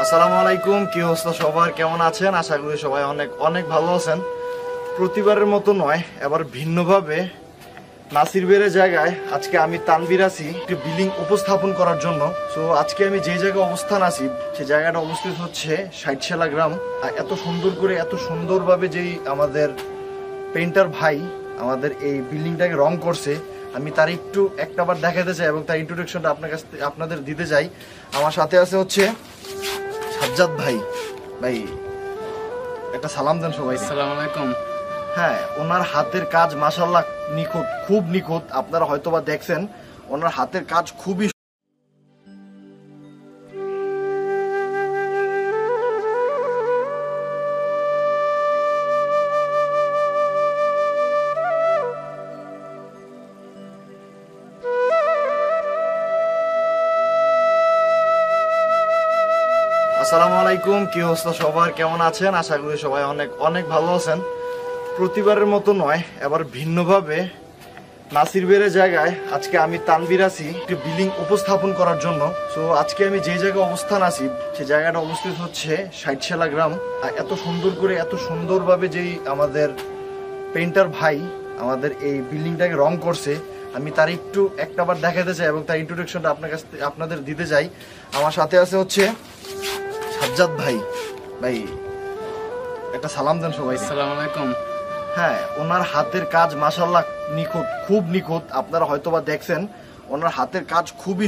আসসালামু আলাইকুম, কি অবস্থা সবার, কেমন আছেন? আশা করি সবাই অনেক অনেক ভালো আছেন। প্রতিবারের মতো নয়, এবার ভিন্নভাবে নাসির বেরের জায়গায় আজকে আমি তানভীর আছি একটি বিল্ডিং উপস্থাপন করার জন্য। সো আজকে আমি যে জায়গায় অবস্থান আছি সেই জায়গাটা অবস্থিত হচ্ছে ষাটশেলা গ্রাম। আর এত সুন্দর করে এত সুন্দরভাবে যেই আমাদের পেইন্টার ভাই আমাদের এই বিল্ডিংটাকে রং করছে, আমি তার একটু একটাবার দেখাতে চাই এবং তার ইন্ট্রোডাকশনটা আপনাদের দিতে চাই। আমার সাথে আছে হচ্ছে সাজ্জাদ ভাই। ভাই একটা সালাম দেন সবাই। আসসালামু আলাইকুম। হ্যাঁ, ওনার হাতের কাজ মাশাআল্লাহ নিখুঁত, খুব নিখুঁত। আপনারা হয়তোবা দেখছেন ওনার হাতের কাজ খুবই। আসসালামু আলাইকুম, কি অবস্থা সবার, কেমন আছেন? আশা করি সবাই অনেক অনেক ভালো আছেন। প্রতিবারের মতো নয়, এবার ভিন্নভাবে নাসির বেরের জায়গায় আজকে আমি তানভীর আছি একটি বিল্ডিং উপস্থাপন করার জন্য। সো আজকে আমি যে জায়গায় অবস্থান আছি সেই জায়গাটা অবস্থিত হচ্ছে ষাটশেলা গ্রাম। আর এত সুন্দর করে এত সুন্দরভাবে যেই আমাদের পেইন্টার ভাই আমাদের এই বিল্ডিংটাকে রং করছে, আমি তার একটু একটাবার দেখাতে চাই এবং তার ইন্ট্রোডাকশনটা আপনাদের দিতে চাই। আমার সাথে আছে হচ্ছে সাজ্জাদ ভাই। ভাই একটা সালাম দেন সবাই। আসসালামু আলাইকুম। হ্যাঁ, ওনার হাতের কাজ মাশাআল্লাহ নিখুঁত, খুব নিখুঁত। আপনারা হয়তোবা দেখছেন ওনার হাতের কাজ খুবই